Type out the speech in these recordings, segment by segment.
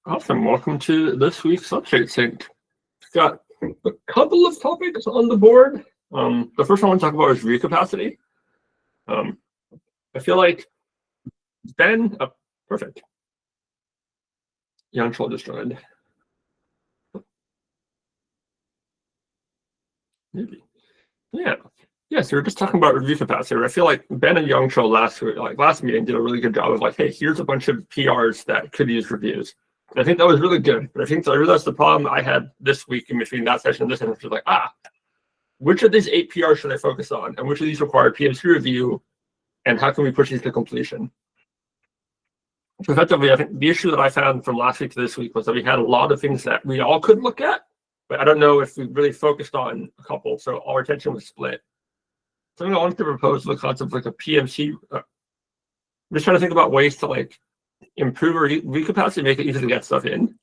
Awesome. Welcome to this week's Substrate Sync. Got a couple of topics on the board. The first one I want to talk about is review capacity. I feel like Ben, perfect. Young Troll just joined. Maybe. Yeah. Yeah, so we're just talking about review capacity. I feel like Ben and Young Troll last meeting did a really good job of like, hey, here's a bunch of PRs that could use reviews. And I think that was really good. But I think I realized the problem I had this week in between that session and this session was like, which of these 8 PRs should I focus on? And which of these require PMC review? And how can we push these to completion? So effectively, I think the issue that I found from last week to this week was that we had a lot of things that we all could look at, but I don't know if we really focused on a couple. So our attention was split. Something I wanted to propose the concept of like a PMC. I'm just trying to think about ways to like improve our read capacity, make it easy to get stuff in.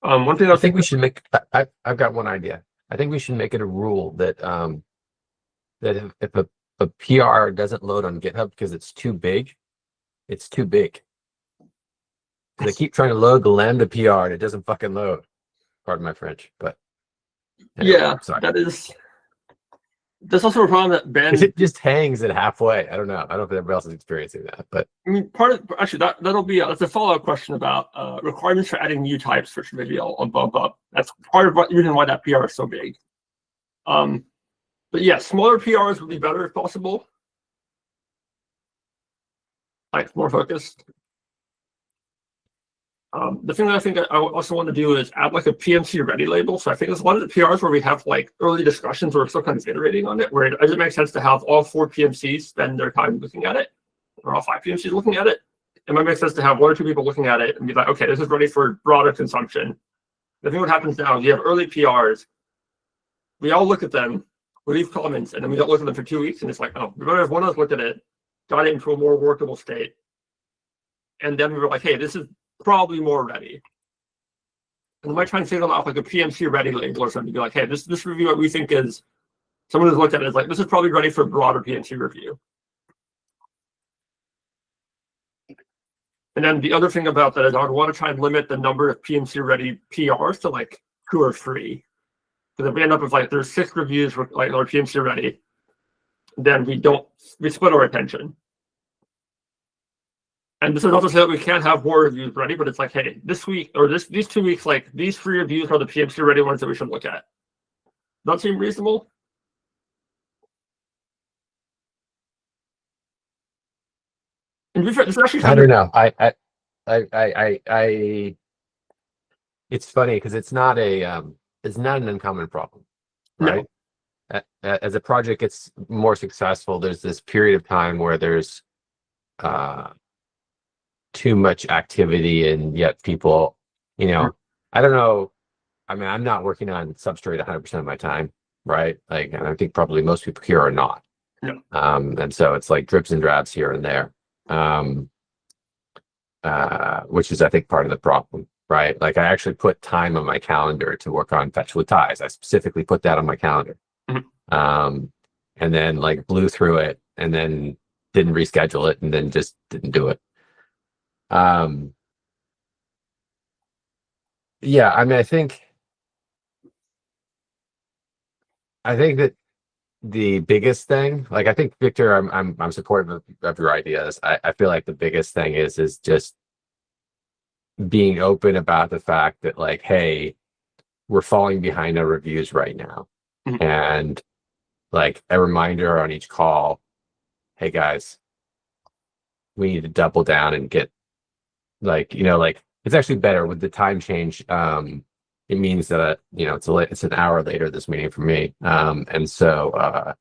One thing I think we should make. I've got one idea. I think we should make it a rule that that if a PR doesn't load on GitHub because it's too big, it's too big. They keep trying to load the Lambda PR and it doesn't fucking load. Pardon my French, but anyway, yeah, that is. There's also a problem that Ben. It just hangs at halfway. I don't know. I don't know if everybody else is experiencing that, but I mean, that'll be that's a follow-up question about requirements for adding new types, which maybe I'll bump up. That's part of the reason why that PR is so big. But yeah, smaller PRs would be better if possible. Like more focused. The thing that I think I also want to do is add like a PMC ready label. So I think there's a lot of the PRs where we have like early discussions where we're still kind of iterating on it, where it doesn't make sense to have all 4 PMCs spend their time looking at it, or all 5 PMCs looking at it. It might make sense to have 1 or 2 people looking at it and be like, okay, this is ready for broader consumption. The thing what happens now is you have early PRs, we all look at them, we leave comments, and then we don't look at them for 2 weeks, and it's like, oh, remember if one of us looked at it, got it into a more workable state, and then we were like, hey, this is probably more ready. And we might try and single out like a PMC ready label or something to be like, hey, this review what we think is someone who's looked at it is like, this is probably ready for broader PMC review. And then the other thing about that is I would want to try and limit the number of PMC ready PRs to like 2 or 3. Because if we end up with like there's 6 reviews for like our PMC ready, then we split our attention. And this is not to say that we can't have more reviews ready, but it's like, hey, this week or these 2 weeks, like these 3 reviews are the PMC ready ones that we should look at. That seem reasonable? And this actually I don't know. It's funny because it's not an uncommon problem, right? No. As a project gets more successful, there's this period of time where there's too much activity and yet people, I don't know. I mean, I'm not working on Substrate 100% of my time, right? Like, and I think probably most people here are not. No. And so it's like drips and drabs here and there, which is, I think, part of the problem, right? Like, I actually put time on my calendar to work on Fetch with Ties. I specifically put that on my calendar, and then like blew through it and then didn't reschedule it and then just didn't do it. Yeah, I mean, I think that the biggest thing, like, I think Victor, I'm supportive of your ideas. I feel like the biggest thing is just being open about the fact that like, hey, we're falling behind our reviews right now. And like a reminder on each call, hey guys, we need to double down and get like, like it's actually better with the time change. It means that, it's an hour later this meeting for me. And so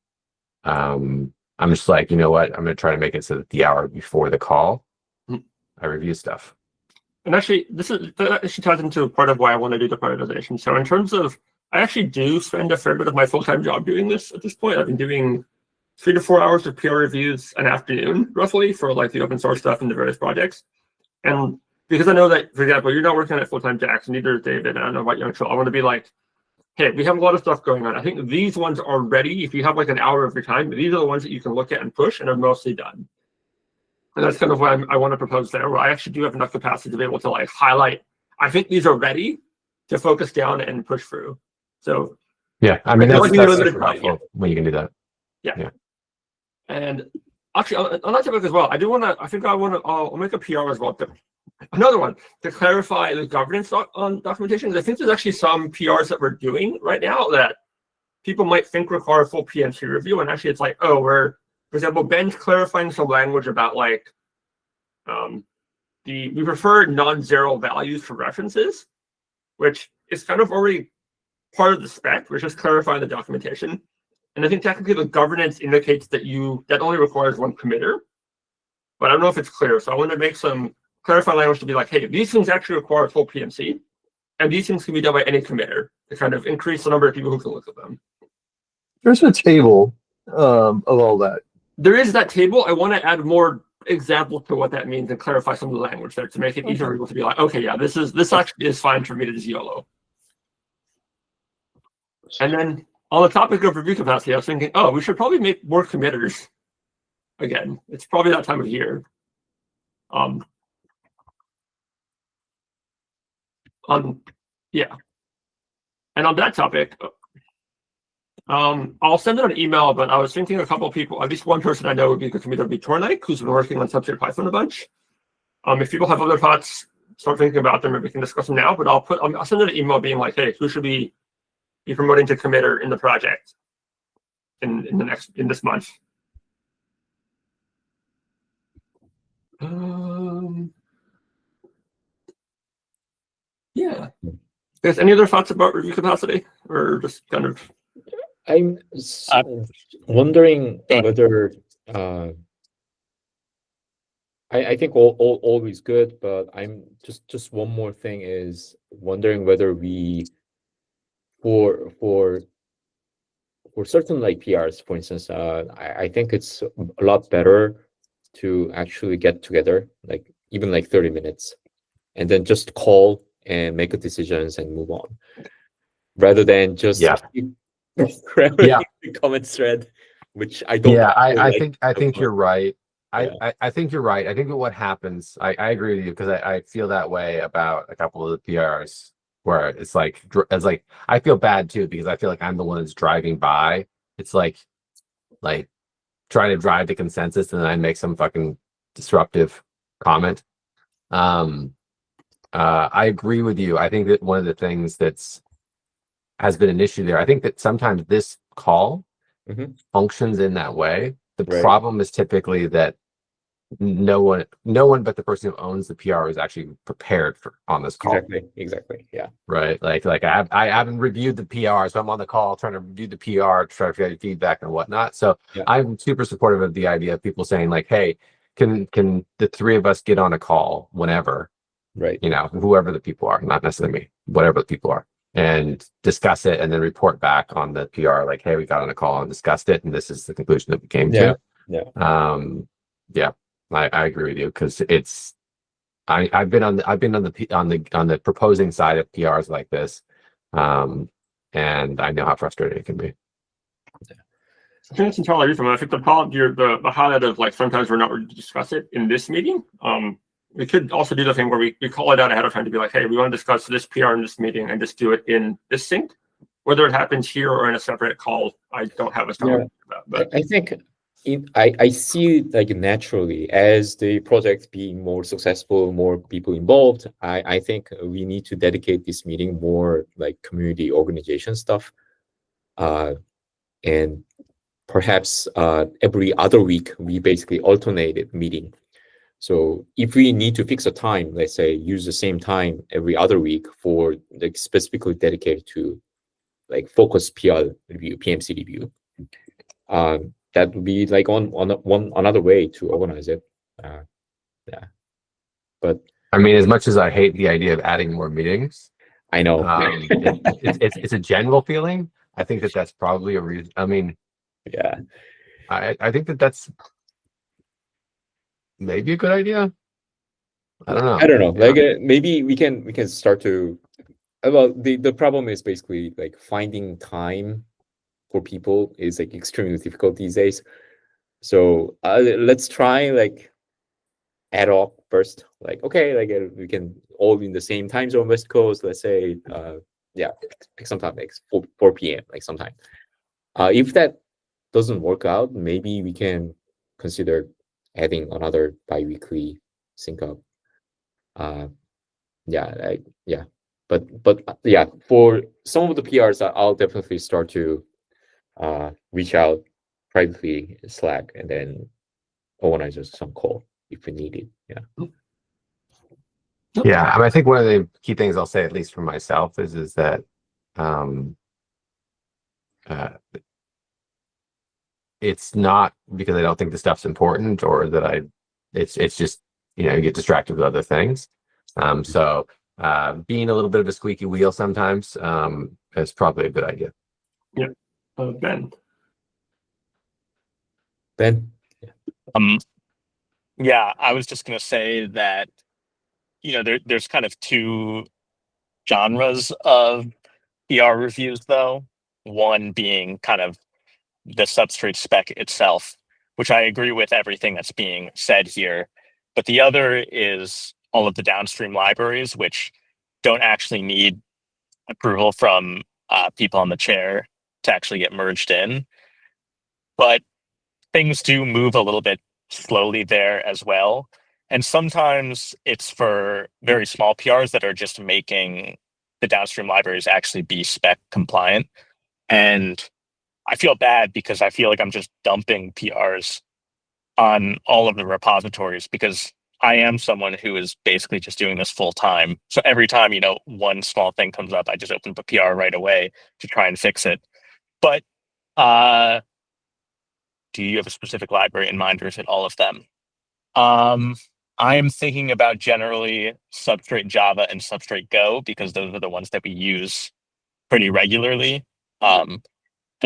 I'm just like, you know what, I'm going to try to make it so that the hour before the call, I review stuff. And actually, that actually ties into part of why I want to do the prioritization. So in terms of, I actually do spend a fair bit of my full-time job doing this at this point. I've been doing 3 to 4 hours of PR reviews an afternoon, roughly, for like the open source stuff and the various projects. And because I know that, for example, you're not working on it full-time, Jackson, neither is David, and I don't know about Young Troll. I want to be like, hey, we have a lot of stuff going on. I think these ones are ready. If you have like an hour of your time, these are the ones that you can look at and push and are mostly done. And that's kind of what I want to propose there, where I actually do have enough capacity to be able to like highlight I think these are ready to focus down and push through. So yeah, I mean, I feel that's like we need a super bit of time, helpful when you can do that. and actually on that topic as well, I do want to. I think I want to. I'll make a PR as well. Another one to clarify the governance on documentation. 'Cause I think there's actually some PRs that we're doing right now that people might think require full PMC review, and actually it's like, oh, for example, Ben's clarifying some language about like we prefer non-zero values for references, which is kind of already part of the spec. We're just clarifying the documentation. And I think technically the governance indicates that that only requires one committer, but I don't know if it's clear. So I want to make some clarifying language to be like, hey, these things actually require full PMC, and these things can be done by any committer to kind of increase the number of people who can look at them. There's a table of all that. There is that table. I want to add more examples to what that means and clarify some of the language there to make it easier for people to be like, okay, yeah, this actually is fine for me to just YOLO. And then on the topic of review capacity, I was thinking, oh, we should probably make more committers. Again, it's probably that time of year. Yeah. And on that topic, I'll send it an email, but I was thinking a couple of people, at least one person I know would be a good committer would be Tornike, who's been working on Substrate Python a bunch. If people have other thoughts, start thinking about them, and we can discuss them now. But I'll send it an email being like, hey, who should we be promoting to committer in the project in this month? Yeah. Guys, any other thoughts about review capacity, or just kind of? I'm wondering whether I think all is good, but I'm just one more thing is wondering whether we for certain like PRs, for instance, I think it's a lot better to actually get together, like even like 30 minutes, and then just call and make decisions and move on, rather than just keep the comment thread, which I don't. Yeah, I think you're right. I think you're right. I think that what happens, I agree with you, because I feel that way about a couple of the PRs where it's like I feel bad too, because I feel like I'm the one that's driving by. It's like trying to drive to consensus and then I make some fucking disruptive comment. I agree with you. I think that one of the things has been an issue there. I think that sometimes this call functions in that way. The problem is typically that no one but the person who owns the PR is actually prepared on this call. Exactly. Yeah. Right. Like I haven't reviewed the PR, so I'm on the call trying to review the PR, try to get feedback and whatnot. So I'm super supportive of the idea of people saying like, hey, can the three of us get on a call whenever? Right. You know, whoever the people are, not necessarily me, whatever the people are, and discuss it and then report back on the PR like, hey, we got on a call and discussed it, and this is the conclusion that we came to. Yeah. I agree with you, because I've been on the proposing side of PRs like this, and I know how frustrating it can be. I think it's entirely reasonable. I think the problem here, the highlight of like sometimes we're not ready to discuss it in this meeting. We could also do the thing where we call it out ahead of time to be like, hey, we want to discuss this PR in this meeting and just do it in this sync. Whether it happens here or in a separate call, I don't have a strong about. But I think I see like naturally as the project being more successful, more people involved. I think we need to dedicate this meeting more like community organization stuff, and perhaps every other week we basically alternated meeting. So if we need to fix a time, let's say use the same time every other week for like specifically dedicated to like focus PR review, PMC review. That would be like another way to organize it. But I mean, as much as I hate the idea of adding more meetings, I know it's a general feeling. I think that's probably a reason. I mean, I think that's maybe a good idea. I don't know. Like maybe we can start to. Well, the problem is basically like finding time for people is like extremely difficult these days. So let's try like ad hoc first, like, okay, like we can all be in the same time zone, West Coast, let's say, yeah, pick sometime like 4 p.m. like sometime. If that doesn't work out, maybe we can consider adding another biweekly sync up. Yeah, but yeah, for some of the PRs, I'll definitely start to reach out privately in Slack and then organize some call if we need it. Yeah. Yeah, I mean, I think one of the key things I'll say, at least for myself, is that um, uh, it's not because I don't think the stuff's important or that it's just, you get distracted with other things. So being a little bit of a squeaky wheel sometimes is probably a good idea. Yeah. Ben. Ben? Yeah, I was just going to say that, there's kind of two genres of PR reviews, though. One being kind of the Substrate spec itself, which I agree with everything that's being said here. But the other is all of the downstream libraries, which don't actually need approval from people on the chair to actually get merged in. But things do move a little bit slowly there as well. And sometimes it's for very small PRs that are just making the downstream libraries actually be spec compliant. And I feel bad because I feel like I'm just dumping PRs on all of the repositories because I am someone who is basically just doing this full time. So every time, one small thing comes up, I just open up a PR right away to try and fix it. But do you have a specific library in mind, or is it all of them? I am thinking about generally Substrate Java and Substrate Go because those are the ones that we use pretty regularly. And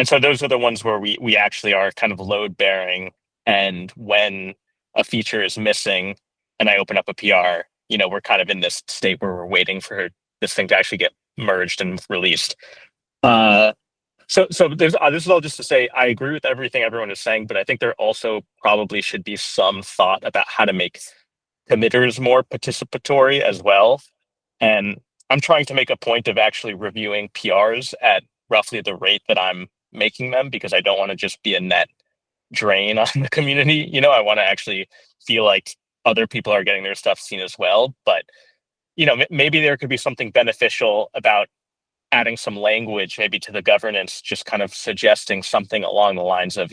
so those are the ones where we actually are kind of load bearing. And when a feature is missing and I open up a PR, we're kind of in this state where we're waiting for this thing to actually get merged and released. So there's this is all just to say I agree with everything everyone is saying, but I think there also probably should be some thought about how to make committers more participatory as well. And I'm trying to make a point of actually reviewing PRs at roughly the rate that I'm making them because I don't want to just be a net drain on the community. I want to actually feel like other people are getting their stuff seen as well. But maybe there could be something beneficial about adding some language maybe to the governance, just kind of suggesting something along the lines of,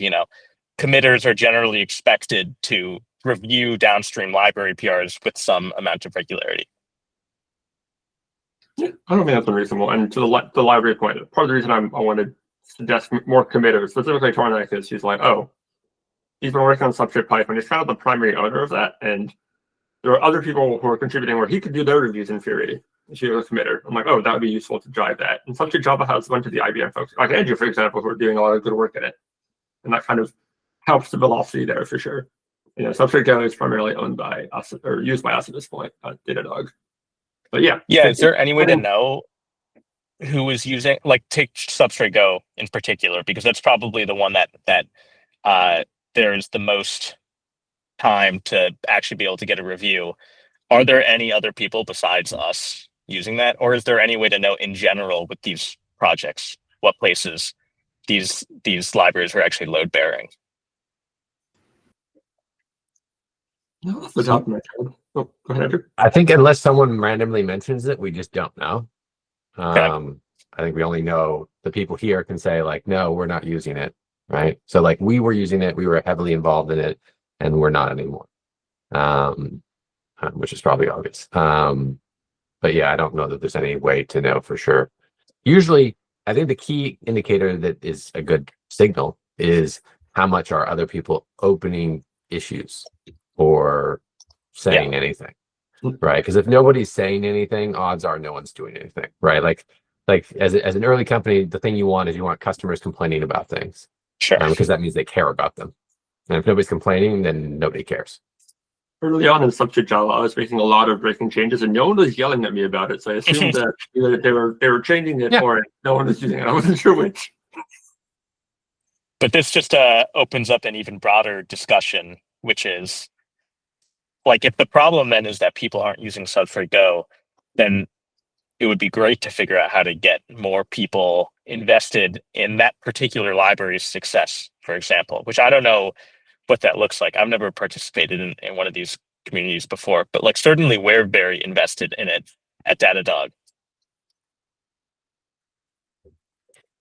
committers are generally expected to review downstream library PRs with some amount of regularity. Yeah, I don't think that's unreasonable. And to the library point, part of the reason I want to suggest more committers, specifically Tornak, is he's like, oh, he's been working on Substrate Python. He's kind of the primary owner of that. And there are other people who are contributing where he could do their reviews in theory. If he was a committer, I'm like, oh, that would be useful to drive that. And Substrate Java has a bunch of the IBM folks, like Andrew, for example, who are doing a lot of good work in it. And that kind of helps the velocity there for sure. Substrate Go is primarily owned by us or used by us at this point, Datadog. But yeah. Yeah, is there any way to know who is using, like, take Substrate Go in particular, because that's probably the one that there's the most time to actually be able to get a review. Are there any other people besides us using that? Or is there any way to know in general with these projects, what places these libraries are actually load bearing? No, off the top of my head. Oh, go ahead, Andrew. I think unless someone randomly mentions it, we just don't know. Okay. I think we only know the people here can say like, no, we're not using it, right? So like we were using it, we were heavily involved in it, and we're not anymore, which is probably obvious. But yeah, I don't know that there's any way to know for sure. Usually, I think the key indicator that is a good signal is how much are other people opening issues or saying anything, right? Because if nobody's saying anything, odds are no one's doing anything, right? Like as an early company, the thing you want is you want customers complaining about things, Sure. because that means they care about them. And if nobody's complaining, then nobody cares. Early on in Substrate Java, I was making a lot of breaking changes, and no one was yelling at me about it. So I assumed that either they were changing it or no one was using it. I wasn't sure which. But this just opens up an even broader discussion, which is like if the problem then is that people aren't using Substrate Go, then it would be great to figure out how to get more people invested in that particular library's success, for example, which I don't know what that looks like. I've never participated in one of these communities before, but like certainly we're very invested in it at Datadog.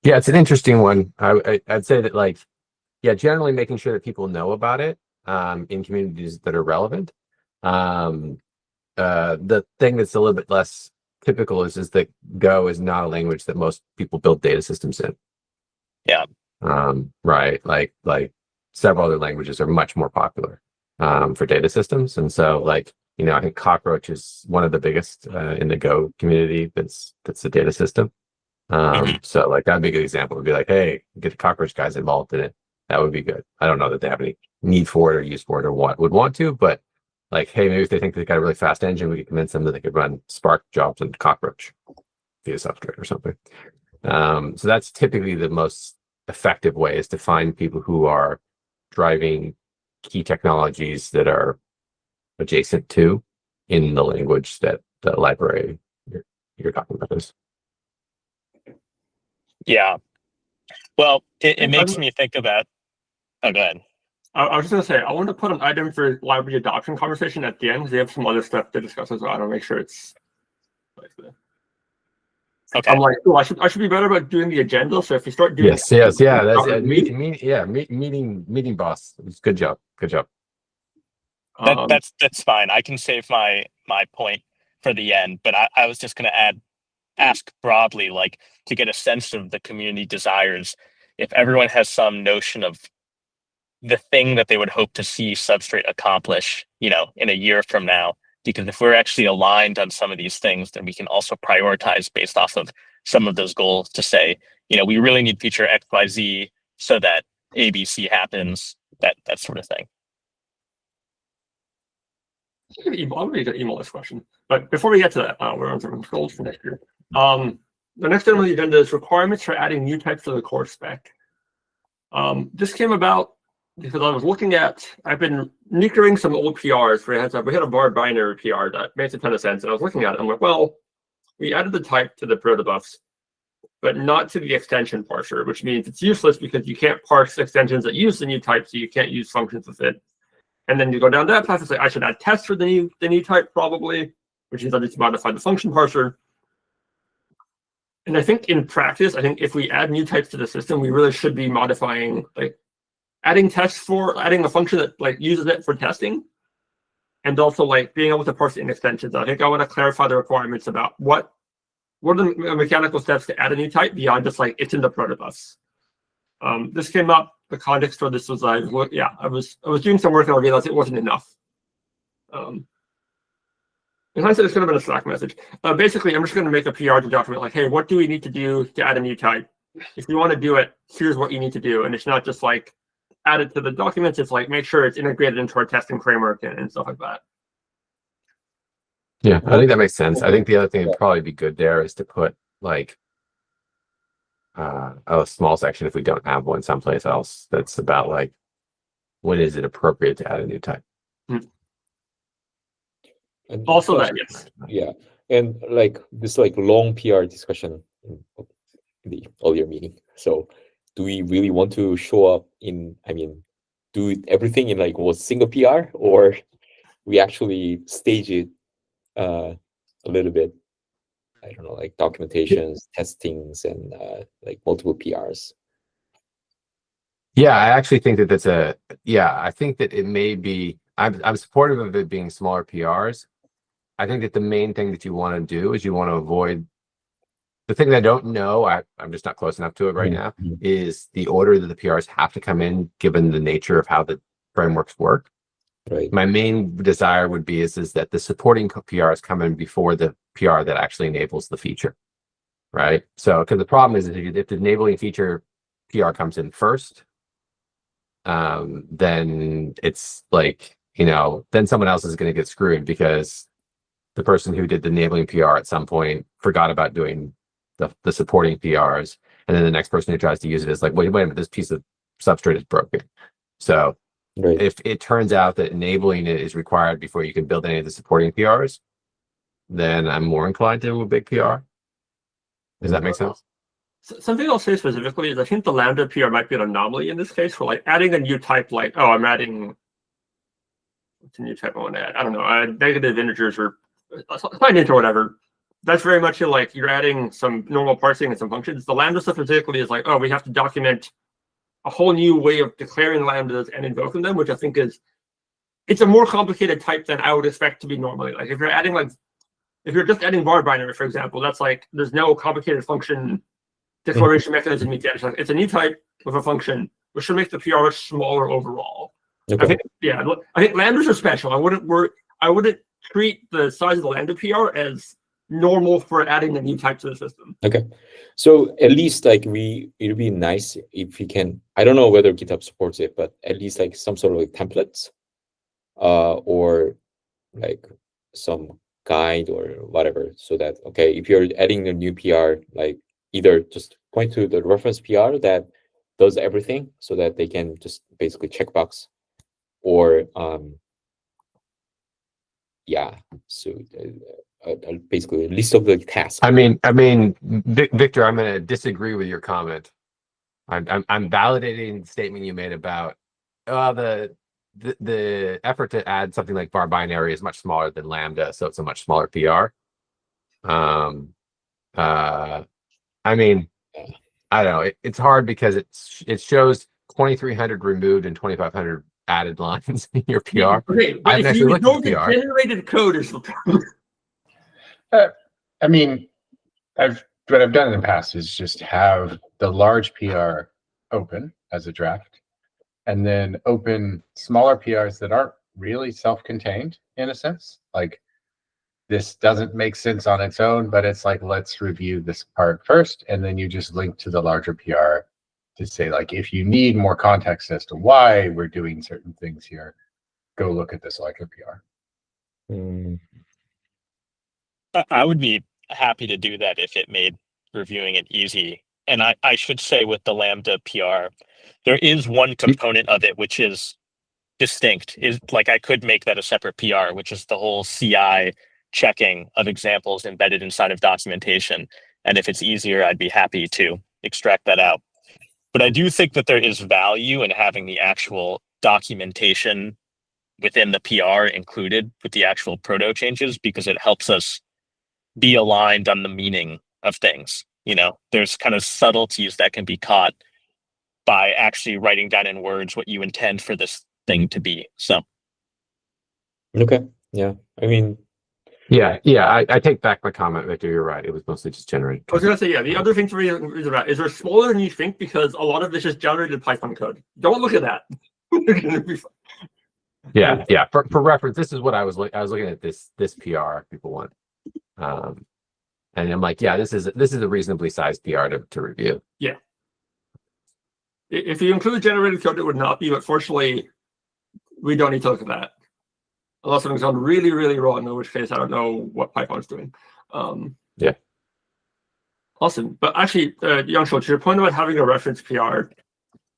Yeah, it's an interesting one. I'd say that, like, yeah, generally making sure that people know about it in communities that are relevant. The thing that's a little bit less typical is that Go is not a language that most people build data systems in. Yeah. Right. Like several other languages are much more popular for data systems, and so like I think Cockroach is one of the biggest in the Go community. That's a data system. So like that'd be a good example. Would be like, hey, get the Cockroach guys involved in it. That would be good. I don't know that they have any need for it or use for it or would want to, but like, hey, maybe if they think they've got a really fast engine, we could convince them that they could run Spark jobs in Cockroach via Substrate or something. So that's typically the most effective way, is to find people who are driving key technologies that are adjacent to in the language that the library you're talking about is. Yeah. Well, it makes me think about. Oh, go ahead. I was just going to say, I want to put an item for library adoption conversation at the end, because they have some other stuff to discuss as well. I want to make sure it's. Okay. I'm like, oh, I should be better about doing the agenda. So if you start doing Yeah. That's meeting boss. Good job. That's fine. I can save my point for the end, but I was just going to ask broadly, like to get a sense of the community desires. If everyone has some notion of the thing that they would hope to see Substrate accomplish, in a year from now, because if we're actually aligned on some of these things, then we can also prioritize based off of some of those goals to say, we really need feature XYZ so that ABC happens, that sort of thing. I'm going to email this question, but before we get to that, we're on some goals for next year. The next item on the agenda is requirements for adding new types to the core spec. This came about because I've been sneakering some old PRs. We had a bar binary PR that makes a ton of sense, and I was looking at it. I'm like, well, we added the type to the protobufs, but not to the extension parser, which means it's useless because you can't parse extensions that use the new type, so you can't use functions with it. And then you go down that path and say, I should add tests for the new type probably, which means I need to modify the function parser. And I think in practice, if we add new types to the system, we really should be modifying, like adding a function that like uses it for testing, and also like being able to parse it in extensions. I think I want to clarify the requirements about what are the mechanical steps to add a new type beyond just like it's in the protobufs. This came up. The context for this was I was doing some work and I realized it wasn't enough. And I said it's going to be a Slack message. Basically, I'm just going to make a PR to document like, hey, what do we need to do to add a new type? If you want to do it, here's what you need to do. And it's not just like add it to the documents. It's like make sure it's integrated into our testing framework and stuff like that. Yeah, I think that makes sense. I think the other thing that'd probably be good there is to put like a small section, if we don't have one someplace else, that's about like when is it appropriate to add a new type. And also that, yes. Yeah, and like this like long PR discussion in the earlier meeting. So do we really want to show up do everything in like one single PR, or we actually stage it a little bit? I don't know, like documentations, testings, and like multiple PRs. Yeah, I actually think that I think that it may be, I'm supportive of it being smaller PRs. I think that the main thing that you want to do is you want to avoid, the thing that I don't know, I'm just not close enough to it right now, is the order that the PRs have to come in, given the nature of how the frameworks work. Right. My main desire would be is that the supporting PRs come in before the PR that actually enables the feature, right? So, because the problem is if the enabling feature PR comes in first, then it's like, then someone else is going to get screwed because the person who did the enabling PR at some point forgot about doing the supporting PRs, and then the next person who tries to use it is like, wait a minute, this piece of Substrate is broken. So Right. If it turns out that enabling it is required before you can build any of the supporting PRs, then I'm more inclined to do a big PR. Does that make sense? Something I'll say specifically is I think the Lambda PR might be an anomaly in this case for like adding a new type, like, oh, I'm adding, what's a new type I want to add? I don't know, negative integers or sign int or whatever. That's very much like you're adding some normal parsing and some functions. The Lambda stuff particularly is like, oh, we have to document a whole new way of declaring Lambdas and invoking them, which I think it's a more complicated type than I would expect to be normally. Like if you're adding if you're just adding var binary, for example, that's like, there's no complicated function declaration mechanism. It's a new type with a function, which should make the PR much smaller overall. Okay. I think lambdas are special. I wouldn't treat the size of the lambda PR as normal for adding a new type to the system. Okay. So at least like it'd be nice if we can, I don't know whether GitHub supports it, but at least like some sort of like templates, or like some guide or whatever, so that, okay, if you're adding a new PR, like either just point to the reference PR that does everything so that they can just basically checkbox, or so basically a list of the tasks. I mean, Victor, I'm going to disagree with your comment. I'm validating the statement you made about the effort to add something like var binary is much smaller than Lambda, so it's a much smaller PR. I mean, I don't know. It's hard because it shows 2,300 removed and 2,500 added lines in your PR. Okay, but I haven't if actually you looked know at the the PR. generated code is the problem. I mean, what I've done in the past is just have the large PR open as a draft, and then open smaller PRs that aren't really self-contained in a sense. Like, this doesn't make sense on its own, but it's like, let's review this part first, and then you just link to the larger PR to say, like, if you need more context as to why we're doing certain things here, go look at this larger PR. I would be happy to do that if it made reviewing it easy. And I should say with the Lambda PR, there is one component of it which is distinct. Is like I could make that a separate PR, which is the whole CI checking of examples embedded inside of documentation. And if it's easier, I'd be happy to extract that out. But I do think that there is value in having the actual documentation within the PR included with the actual proto changes, because it helps us be aligned on the meaning of things. You know, there's kind of subtleties that can be caught by actually writing down in words what you intend for this thing to be. So. Okay. Yeah. I mean. Yeah. I take back my comment, Victor. You're right. It was mostly just generated. I was going to say, the other thing to read about is they're smaller than you think because a lot of this is generated Python code. Don't look at that. Yeah. For reference, this is what I was looking at this PR people want, and I'm like, yeah, this is a reasonably sized PR to review. Yeah. If you include generated code, it would not be, but fortunately, we don't need to look at that. Unless something's gone really, really wrong, in which case I don't know what Python's doing. Yeah. Awesome. But actually, Youngsho, to your point about having a reference PR,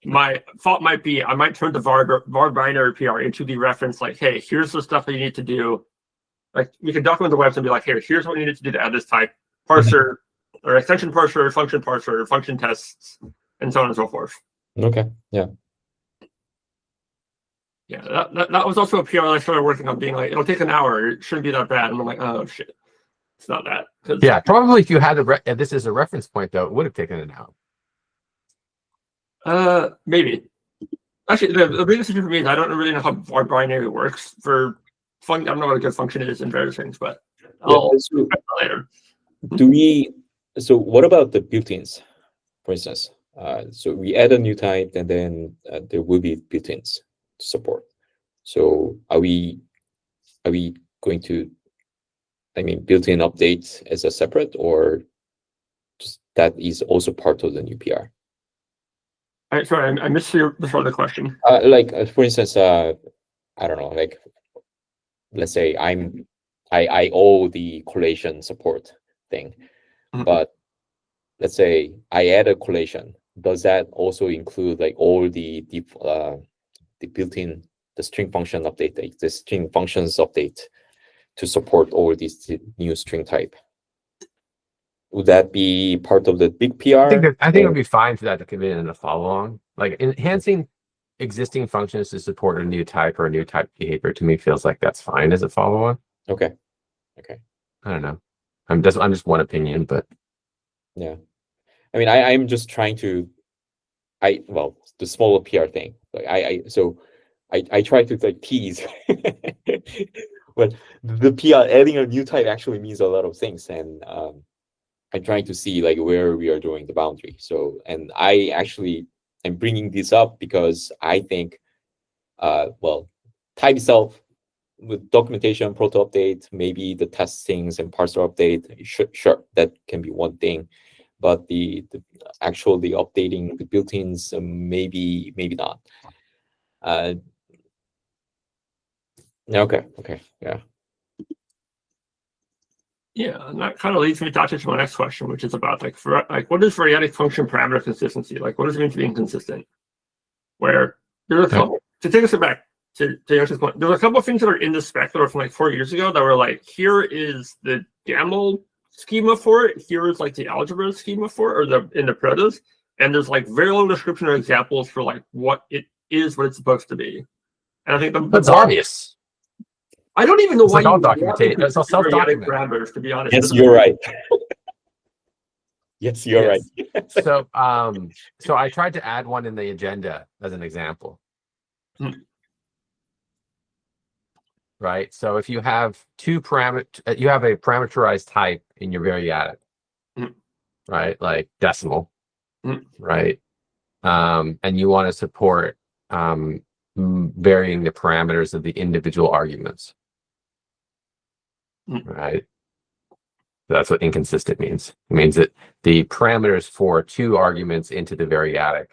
my thought might be I might turn the var binary PR into the reference, like, hey, here's the stuff that you need to do. Like, we can document the website and be like, hey, here's what you need to do to add this type parser, or extension parser, function tests, and so on and so forth. Okay. Yeah. Yeah, that was also a PR I started working on, being like, it'll take an hour. It shouldn't be that bad. And I'm like, oh, shit. It's not that. Yeah, probably if you had this as a reference point, though, it would have taken an hour. Maybe. Actually, the biggest issue for me is I don't really know how var binary works for I don't know what a good function is in various things, but I'll check that later. So what about the built-ins, for instance? So we add a new type, and then there will be built-ins to support. So are we going to, built-in updates as a separate, or just that is also part of the new PR? Sorry, I missed the start of the question. For instance, I don't know, like, let's say I owe the collation support thing, but let's say I add a collation. Does that also include like all the built-in string function update, the string functions update to support all these new string type. Would that be part of the big PR? I think it would be fine for that to come in a follow along. Like enhancing existing functions to support a new type or a new type behavior to me feels like that's fine as a follow on. Okay. I don't know. I'm just one opinion, but Yeah. I mean, I'm just trying to, the smaller PR thing. Like I try to like tease, but the PR adding a new type actually means a lot of things, and I'm trying to see like where we are drawing the boundary. So, and I actually am bringing this up because I think, type itself with documentation, proto update, maybe the testings and parser update, sure, that can be one thing. But the actually updating the built-ins, maybe not. Okay, yeah. Yeah, and that kind of leads me to my next question, which is about what is variadic function parameter consistency? Like, what does it mean to be inconsistent? Where there's a couple, to take a step back to answer this point, there's a couple of things that are in the spec that are from like 4 years ago that were like, here is the YAML schema for it, here is like the algebra schema for it, or in the protos, and there's like very little description or examples for like what it is, what it's supposed to be. And I think that's obvious. I don't even know It's why like all you documentation. It's all self-documented. parameters, to be honest. Yes, you're right. Yes, you're right. So I tried to add one in the agenda as an example. Right. So if you have you have a parameterized type in your variadic, right? Like decimal, right? And you want to support varying the parameters of the individual arguments, right? That's what inconsistent means. It means that the parameters for 2 arguments into the variadic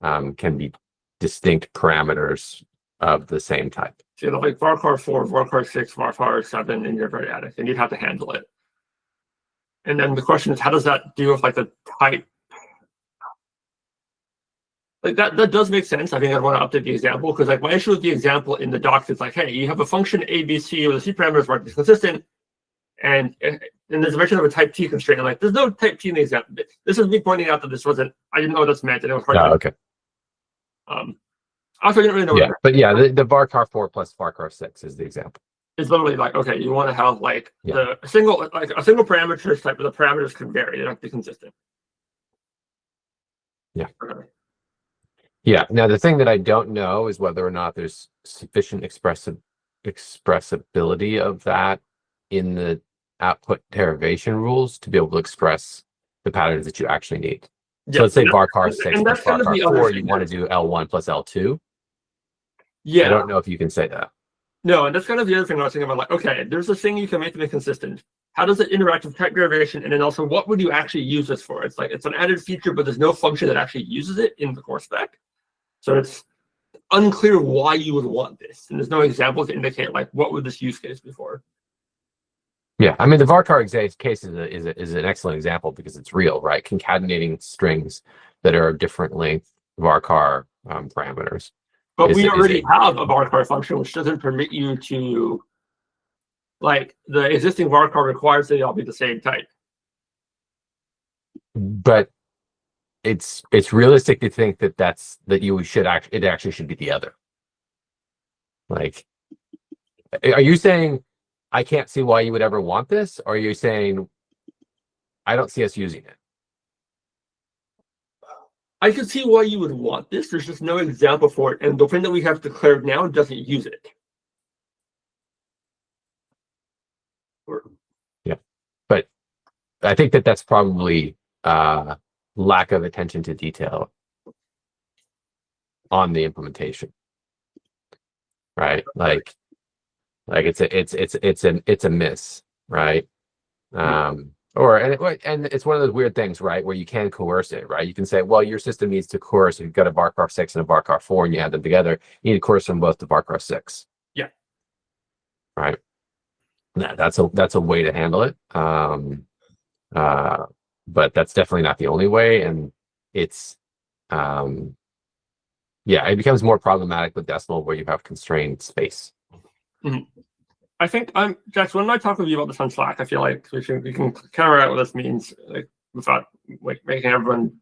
can be distinct parameters of the same type. So you have like varchar 4, varchar 6, varchar 7 in your variadic, and you'd have to handle it. And then the question is, how does that deal with like the type? Like that does make sense. I think I'd want to update the example, because like my issue with the example in the docs is like, hey, you have a function ABC where the C parameters are consistent, and there's a mention of a type T constraint. And like, there's no type T in the example. This is me pointing out that this wasn't. I didn't know what this meant, and it was hard. Okay. Also, I didn't really know. Yeah, but yeah, the varchar 4 plus varchar 6 is the example. It's literally like, okay, you want to have like a single parameter type, but the parameters can vary. They don't have to be consistent. Yeah. Okay. Yeah. Now the thing that I don't know is whether or not there's sufficient expressibility of that in the output derivation rules to be able to express the patterns that you actually need. Yeah. So let's say varchar 6 and plus that's kind of the varchar 4, other you thing. want to do L1 plus L2. Yeah. I don't know if you can say that. No, and that's kind of the other thing I was thinking about. Like, okay, there's this thing you can make them inconsistent. How does it interact with type derivation? And then also, what would you actually use this for? It's like, it's an added feature, but there's no function that actually uses it in the core spec. So it's unclear why you would want this. And there's no example to indicate, like, what would this use case be for? Yeah, I mean, the varchar case is an excellent example because it's real, right? Concatenating strings that are of different length varchar parameters. But we already have a varchar function which doesn't permit you to, like, the existing varchar requires they all be the same type. But it's realistic to think that you should it actually should be the other. Like, are you saying I can't see why you would ever want this, or are you saying I don't see us using it? I can see why you would want this. There's just no example for it, and the thing that we have declared now doesn't use it. Yeah, but I think that's probably lack of attention to detail on the implementation, right? Like it's a miss, right? And it's one of those weird things, right, where you can coerce it, right? You can say, well, your system needs to coerce. You've got a varchar 6 and a varchar 4, and you add them together. You need to coerce them both to varchar 6. Yeah. Right. That's a way to handle it. But that's definitely not the only way, and it's yeah, it becomes more problematic with decimal where you have constrained space. I think Jackson, when I talk with you about this on Slack, I feel like we can cover out what this means, like without like making everyone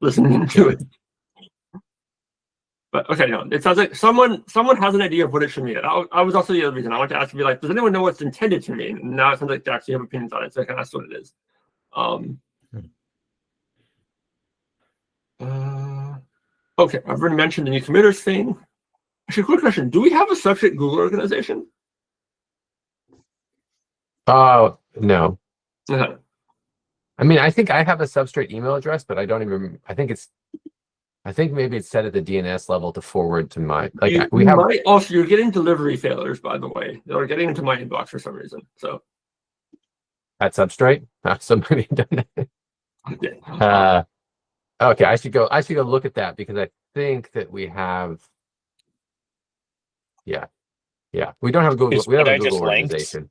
listen to it. But okay, no, it sounds like someone has an idea of what it should mean. I was also the other reason I wanted to ask you, be like, does anyone know what's intended to mean? And now it sounds like Jackson, you have opinions on it, so I can ask what it is. Okay, I've already mentioned the new committers thing. Actually, quick question: do we have a Substrate Google organization? Oh, no. Uh-huh. I mean, I think I have a Substrate email address, but I don't even. I think maybe it's set at the DNS level to forward to my. Like we have. Also, you're getting delivery failures, by the way. They're getting into my inbox for some reason. So At Substrate, somebody done it. yeah. Okay, I should go look at that because I think that we have. Yeah, we don't have Google. We don't have a Google organization.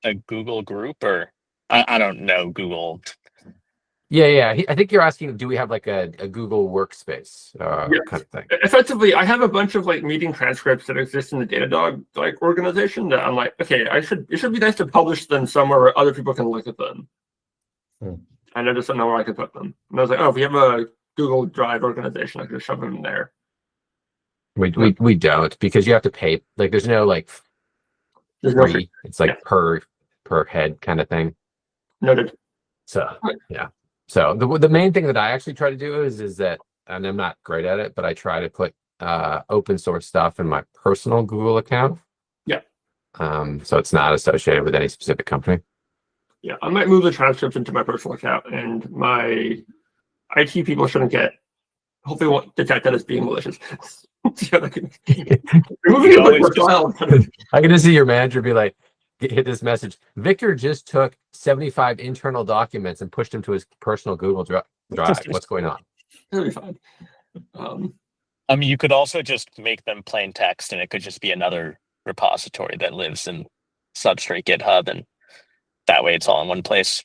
A Google group, or I don't know Google. Yeah. I think you're asking, do we have like a Google workspace Yes. kind of thing? Effectively, I have a bunch of like meeting transcripts that exist in the Datadog like organization that I'm like, okay, it should be nice to publish them somewhere where other people can look at them. And I just don't know where I could put them. And I was like, oh, if we have a Google Drive organization, I could just shove them in there. We don't, because you have to pay. Like, there's no like There's no free. It's like per head kind of thing. Noted. So yeah. So the main thing that I actually try to do is that, and I'm not great at it, but I try to put open source stuff in my personal Google account. Yeah. So it's not associated with any specific company. Yeah, I might move the transcripts into my personal account, and my IT people shouldn't hopefully won't detect that as being malicious. Removing it like we're child. I can just see your manager be like, hit this message. Victor just took 75 internal documents and pushed them to his personal Google Drive. What's going on? It'll be fine. I mean, you could also just make them plain text, and it could just be another repository that lives in Substrate GitHub, and that way it's all in one place.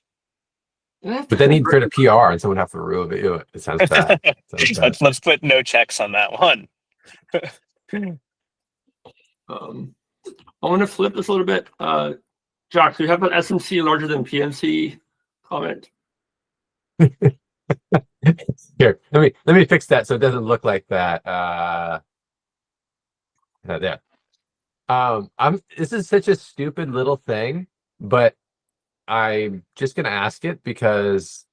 But then he'd create a PR and someone would have to remove it. It sounds bad. Let's put no checks on that one. I want to flip this a little bit. Jock, do you have an SMC larger than PMC comment? Here, let me fix that so it doesn't look like that. There. This is such a stupid little thing, but I'm just gonna ask it because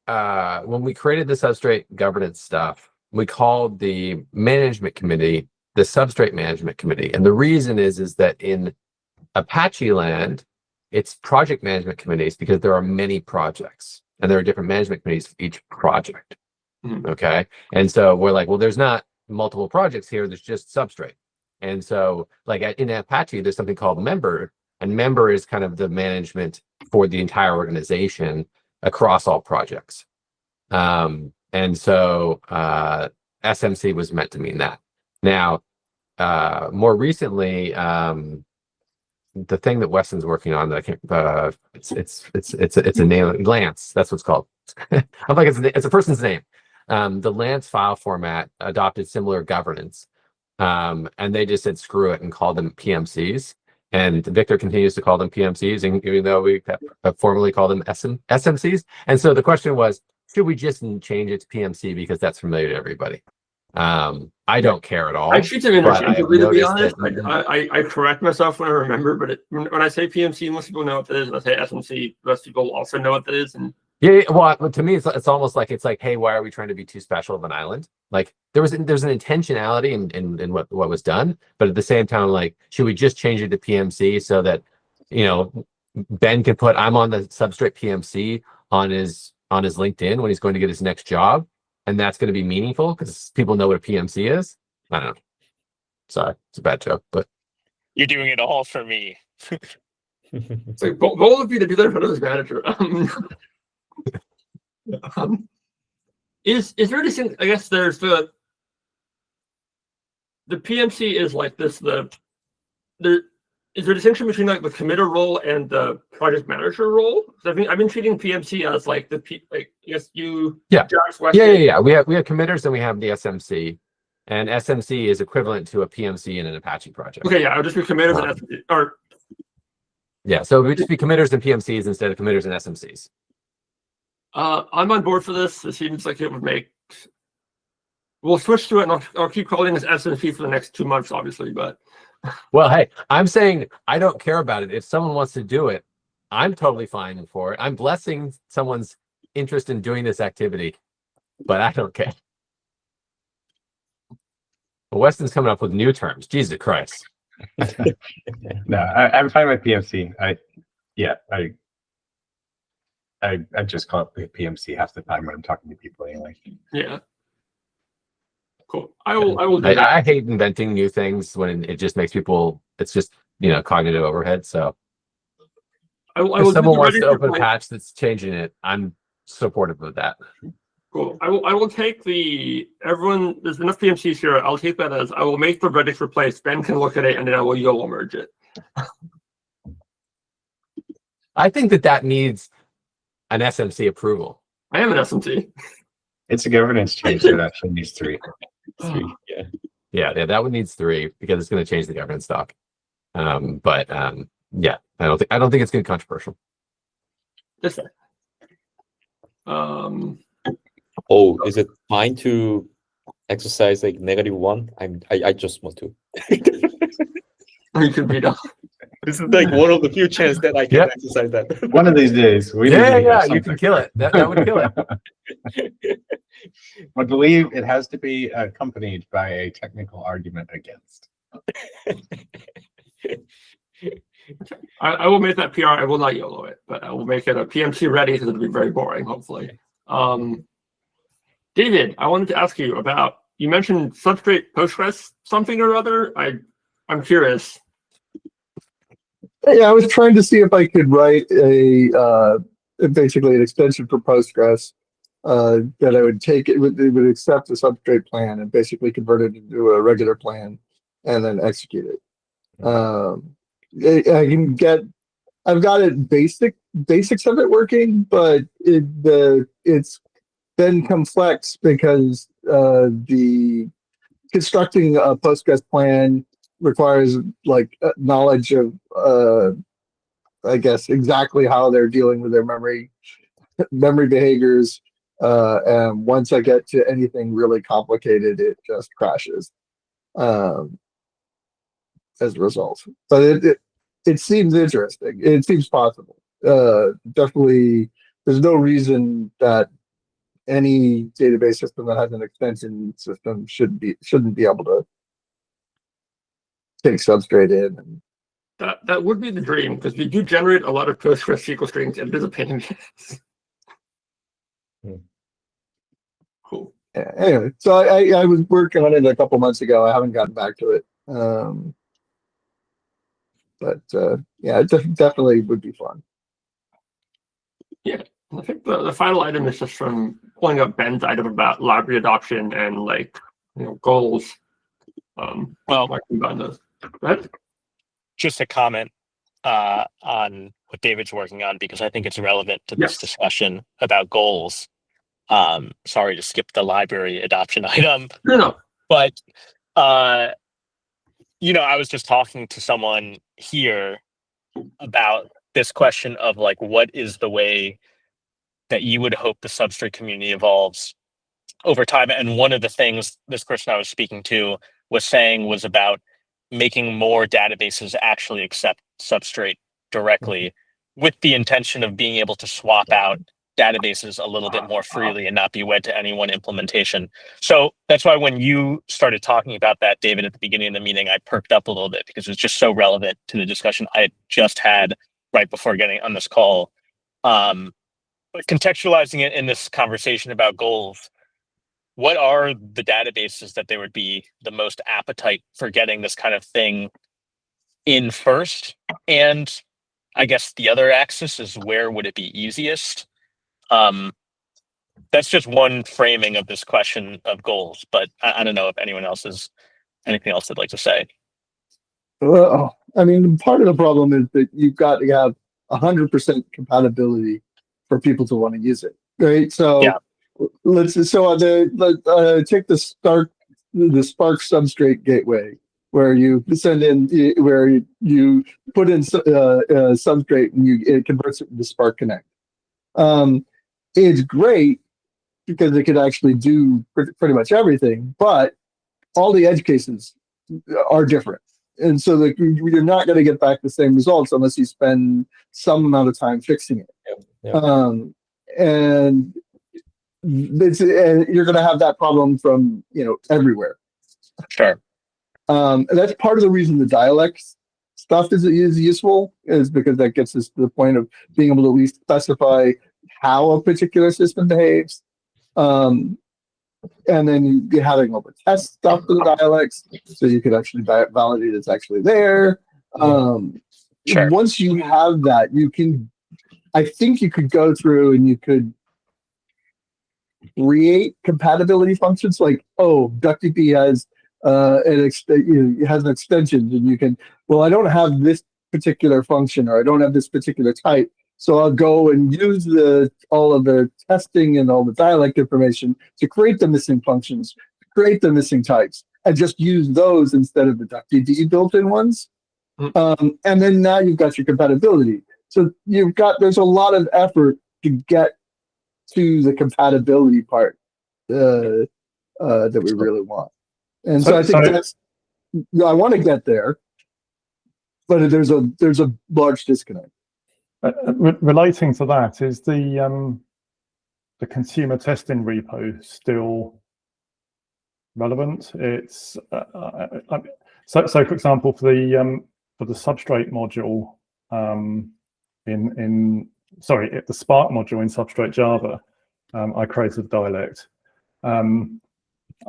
when we created the Substrate governance stuff, we called the management committee the Substrate Management Committee. And the reason is that in Apache land, it's project management committees because there are many projects and there are different management committees for each project. Okay. And so we're like, well, there's not multiple projects here. There's just Substrate. And so like in Apache, there's something called member, and member is kind of the management for the entire organization across all projects. And so SMC was meant to mean that. Now, more recently, the thing that Weston's working on that I can't, it's a name, Lance. That's what's called. I'm like it's a person's name. The Lance file format adopted similar governance, and they just said screw it and called them PMCs. And Victor continues to call them PMCs, and even though we have formally called them SMCs. And so the question was, should we just change it to PMC because that's familiar to everybody? I don't care at all. I treat them interchangeably, to be honest. I correct myself when I remember, but when I say PMC, most people know what that is. When I say SMC, most people also know what that is. And yeah, well, to me, it's almost like hey, why are we trying to be too special of an island? Like there's an intentionality in what was done, but at the same time, like, should we just change it to PMC so that Ben can put I'm on the Substrate PMC on his LinkedIn when he's going to get his next job. And that's going to be meaningful because people know what a PMC is. I don't know. Sorry, it's a bad joke, but you're doing it all for me. It's like bold of you to do that for this manager. Is there anything? I guess there's the PMC is like this. is there a distinction between like the committer role and the project manager role? I mean, I've been treating PMC as like yes, you, Yeah. Jax, Yeah, Weston. yeah. We have committers and we have the SMC, and SMC is equivalent to a PMC in an Apache project. Okay, yeah, I'll just be committers and Um, SMC, or Yeah, so it would just be committers and PMCs instead of committers and SMCs. I'm on board for this. It seems like it would make. We'll switch to it, and I'll keep calling this SMC for the next 2 months, obviously. But Well, hey, I'm saying I don't care about it. If someone wants to do it, I'm totally fine for it. I'm blessing someone's interest in doing this activity, but I don't care. Well, Weston's coming up with new terms. Jesus Christ. No, I'm fine with PMC. I just call it PMC half the time when I'm talking to people anyway. yeah, cool. I will do that. I hate inventing new things when it just makes people. It's just cognitive overhead. So I if will do someone the wants to register open a point. patch that's changing it, I'm supportive of that. Cool. I will take everyone. There's enough PMCs here. I'll take that as I will make the Redux replace. Ben can look at it, and then I will YOLO merge it. I think that needs an SMC approval. I am an SMT. It's a governance change that actually needs 3. Yeah. Yeah, that one needs 3 because it's going to change the governance stock. Yeah, I don't think it's going to be controversial. This thing. Oh, is it fine to exercise like -1? I just want to. You can beat up. This is like one of the few chances that I can Yep. exercise that. One of these days, we need to hear Yeah, you something. can kill it. That would kill it. I believe it has to be accompanied by a technical argument against. I will make that PR. I will not YOLO it, but I will make it a PMC ready because it'll be very boring, hopefully. David, I wanted to ask you about, you mentioned Substrate Postgres something or other. I'm curious. Yeah, I was trying to see if I could write basically an extension for Postgres that I would take it would accept the Substrate plan and basically convert it into a regular plan and then execute it. I've got it basics of it working, but it's been complex because the constructing a Postgres plan requires like knowledge of I guess exactly how they're dealing with their memory behaviors. And once I get to anything really complicated, it just crashes as a result. But it seems interesting. It seems possible. Definitely, there's no reason that any database system that has an extension system shouldn't be able to take Substrate in. And That would be the dream because we do generate a lot of Postgres SQL strings and it is a pain in the ass. Cool. yeah, anyway, so I was working on it a couple months ago. I haven't gotten back to it. But yeah, it definitely would be fun. Yeah, I think the final item is just from pulling up Ben's item about library adoption and goals. Well, I combine those. Go ahead. just a comment on what David's working on because I think it's relevant to this Yes. discussion about goals. Sorry to skip the library adoption item, No. but I was just talking to someone here about this question of like, what is the way that you would hope the Substrate community evolves over time? And one of the things this person I was speaking to was saying was about making more databases actually accept Substrate directly with the intention of being able to swap out databases a little bit more freely and not be wed to any one implementation. So that's why when you started talking about that, David, at the beginning of the meeting, I perked up a little bit because it was just so relevant to the discussion I had just had right before getting on this call. But contextualizing it in this conversation about goals, what are the databases that there would be the most appetite for getting this kind of thing in first? And I guess the other axis is where would it be easiest? That's just one framing of this question of goals, but I don't know if anyone else has anything else they'd like to say. Well, I mean, part of the problem is that you've got to have 100% compatibility for people to want to use it, right? So Yeah. take the Spark Substrate gateway where you send in where you put in Substrate and it converts it to Spark Connect. It's great because it could actually do pretty much everything, but all the edge cases are different. And so you're not going to get back the same results unless you spend some amount of time fixing it. Yeah. And you're going to have that problem from everywhere. Sure. And that's part of the reason the dialect stuff is useful, is because that gets us to the point of being able to at least specify how a particular system behaves. And then you're having all the test stuff for the dialects, so you could actually validate it's actually there. Sure. Once you have that, I think you could go through and you could create compatibility functions like, DuckDB has an extension, and you can, well, I don't have this particular function, or I don't have this particular type, so I'll go and use all of the testing and all the dialect information to create the missing functions, create the missing types, and just use those instead of the DuckDB built-in ones. And then now you've got your compatibility. So there's a lot of effort to get to the compatibility part that we really want. And so I think I want to get there, but there's a large disconnect. Relating to that, is the consumer testing repo still relevant? It's so for example, for the Substrate module the Spark module in Substrate Java, I created a dialect, and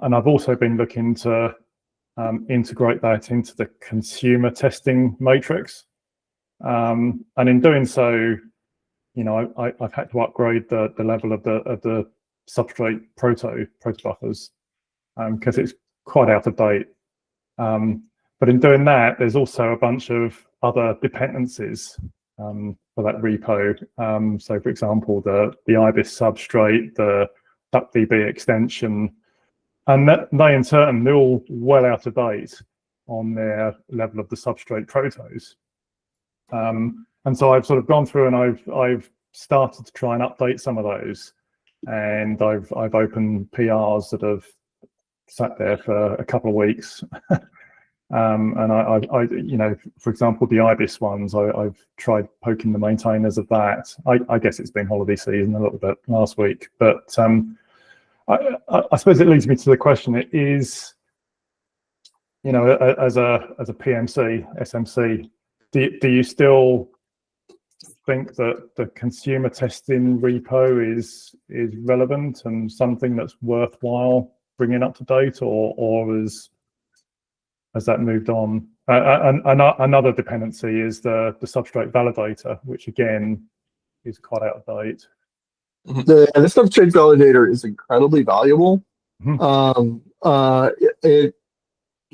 I've also been looking to integrate that into the consumer testing matrix. And in doing so, I've had to upgrade the level of the Substrate proto buffers because it's quite out of date. But in doing that, there's also a bunch of other dependencies for that repo. So, for example, the IBIS substrate, the DuckDB extension, and they in turn, they're all well out of date on their level of the Substrate protos. And so I've sort of gone through and I've started to try and update some of those, and I've opened PRs that have sat there for a couple of weeks. And I for example, the IBIS ones, I've tried poking the maintainers of that. I guess it's been holiday season a little bit last week, but I suppose it leads me to the question: it is, as a PMC, SMC, do you still think that the consumer testing repo is relevant and something that's worthwhile bringing up to date, or has that moved on? Another dependency is the Substrate validator, which again is quite out of date. The Substrate validator is incredibly valuable.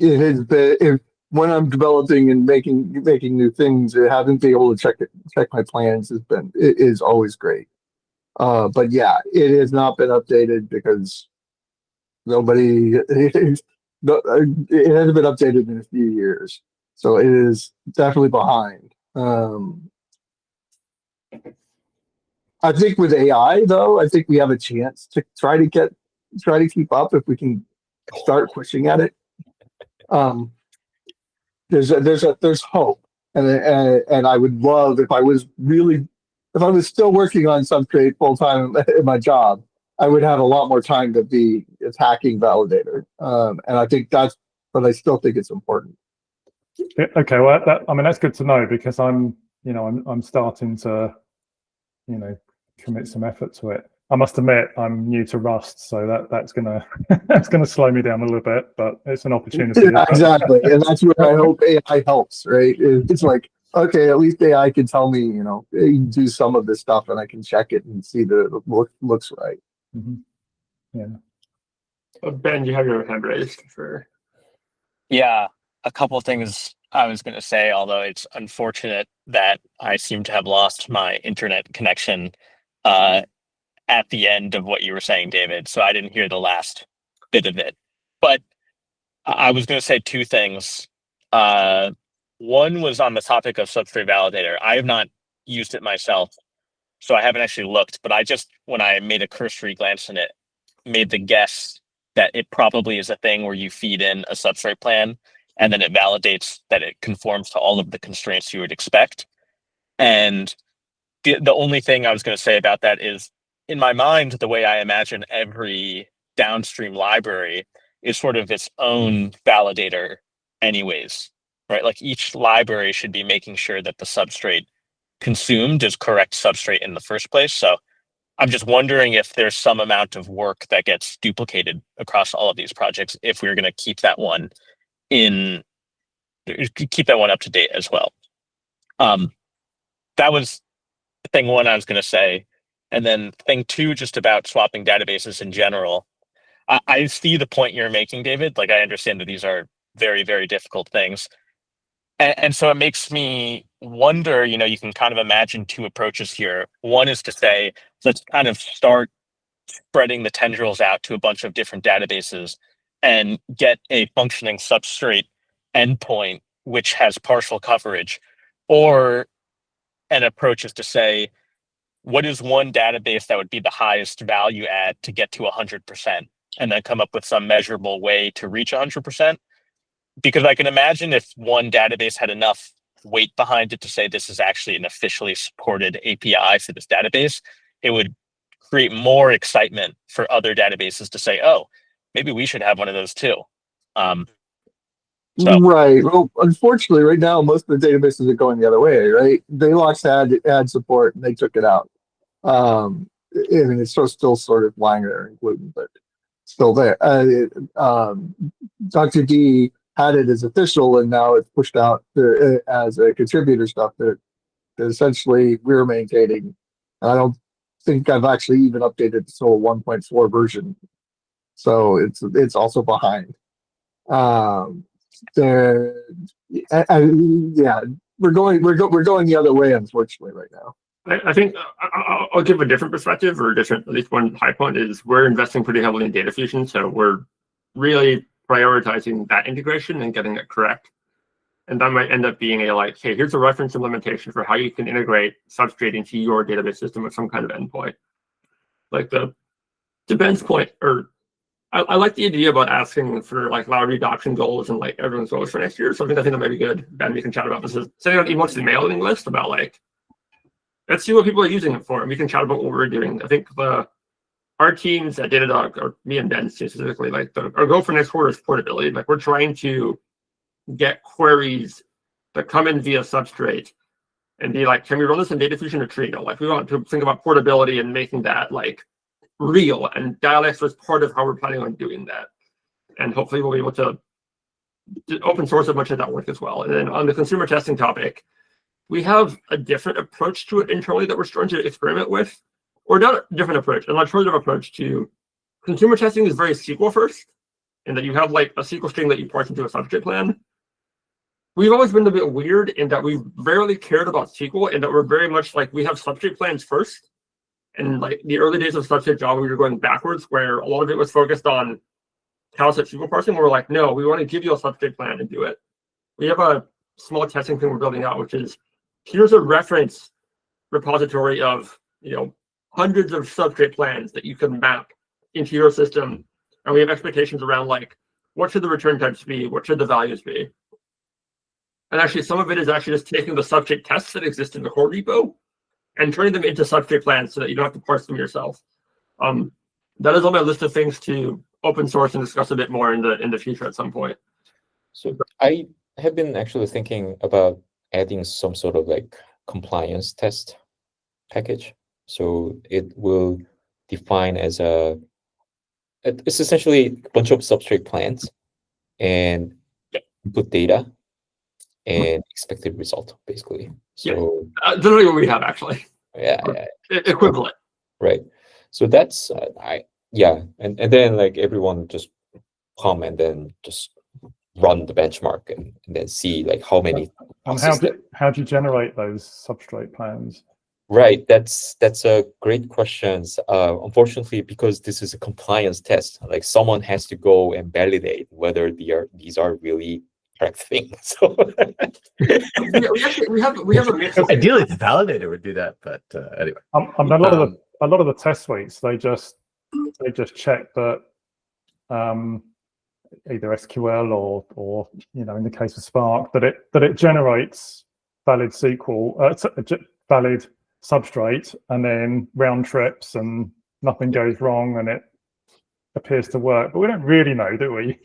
It has been, when I'm developing and making new things, having been able to check my plans is always great. But yeah, it has not been updated because it hasn't been updated in a few years, so it is definitely behind. I think with AI, though, I think we have a chance to try to keep up if we can start pushing at it. There's hope, and I would love if I was still working on Substrate full time in my job, I would have a lot more time to be attacking validator. And I think but I still think it's important. Okay, well, that's good to know, because I'm starting to, commit some effort to it. I must admit, I'm new to Rust, so that's gonna slow me down a little bit, but it's an opportunity. Yeah, exactly, and that's where I hope AI helps. Right? It's like, okay, at least AI can tell me, do some of this stuff, and I can check it and see that it looks right. Mm-hmm. Yeah. Ben, you have your hand raised for. Yeah, a couple of things I was going to say, although it's unfortunate that I seem to have lost my internet connection uh, at the end of what you were saying, David, so I didn't hear the last bit of it. But I was going to say two things. Uh, One was on the topic of Substrate Validator. I have not used it myself, so I haven't actually looked, but I just, when I made a cursory glance in it, made the guess that it probably is a thing where you feed in a substrate plan and then it validates that it conforms to all of the constraints you would expect. And the only thing I was going to say about that is, in my mind, the way I imagine every downstream library is sort of its own validator anyways, right? Like each library should be making sure that the substrate consumed is correct substrate in the first place. So I'm just wondering if there's some amount of work that gets duplicated across all of these projects if we're going to keep that one up to date as well. That was thing one I was going to say. And then thing two, just about swapping databases in general. I see the point you're making, David. Like, I understand that these are very, very difficult things. And so it makes me wonder, you can kind of imagine two approaches here. One is to say, let's kind of start spreading the tendrils out to a bunch of different databases and get a functioning substrate endpoint which has partial coverage. Or an approach is to say, what is one database that would be the highest value add to get to 100%, and then come up with some measurable way to reach 100%? Because I can imagine if one database had enough weight behind it to say this is actually an officially supported API for this database, it would create more excitement for other databases to say, oh, maybe we should have one of those too. Right. Well, unfortunately, right now, most of the databases are going the other way, right? They lost ad support and they took it out. I mean, it's still sort of lying there and gluten, but still there. Dr. D had it as official, and now it's pushed out as a contributor stuff that essentially we're maintaining. I don't think I've actually even updated the whole 1.4 version, so it's also behind. Yeah, we're going the other way, unfortunately, right now. I think I'll give a different perspective, or different, at least one high point is we're investing pretty heavily in data fusion. So we're really prioritizing that integration and getting it correct. And that might end up being hey, here's a reference implementation for how you can integrate Substrate into your database system with some kind of endpoint. Like to Ben's point, or I like the idea about asking for Lowry adoption goals and everyone's goals for next year. Something I think that might be good. Ben, we can chat about this. Is sending out emails to the mailing list about let's see what people are using it for, and we can chat about what we're doing. I think our teams at Datadog, or me and Ben specifically, our goal for next quarter is portability. We're trying to get queries that come in via Substrate and be can we run this in Data Fusion or Trio? We want to think about portability and making that real, and Dialects was part of how we're planning on doing that. And hopefully we'll be able to open source a bunch of that work as well. And then on the consumer testing topic, we have a different approach to it internally that we're starting to experiment with, or not a different approach, an alternative approach to consumer testing is very SQL first, and that you have a SQL string that you parse into a substrate plan. We've always been a bit weird in that we've rarely cared about SQL, and that we're very much we have substrate plans first. And the early days of Substrate Java, we were going backwards, where a lot of it was focused on callset SQL parsing. We're no, we want to give you a substrate plan and do it. We have a small testing thing we're building out, which is here's a reference repository of hundreds of substrate plans that you can map into your system, and we have expectations around what should the return types be, what should the values be, and actually some of it is actually just taking the substrate tests that exist in the core repo and turning them into substrate plans so that you don't have to parse them yourself. That is on my list of things to open source and discuss a bit more in the future at some point. So I have been actually thinking about adding some sort of compliance test package. So it will define as it's essentially a bunch of substrate plans and input data and expected result, basically. So literally what we have actually. Yeah. Equivalent. Right. So that's and then everyone just come and then just run the benchmark and then see like how many. And boxes how do you generate those substrate plans? Right, that's a great question. Unfortunately, because this is a compliance test, like someone has to go and validate whether these are really correct things. So we have a mix of Ideally, the validator would do that, but anyway. A lot of the test suites, they just check that either SQL or in the case of Spark, that it generates valid SQL, valid substrate, and then round trips and nothing goes wrong and it appears to work. But we don't really know, do we?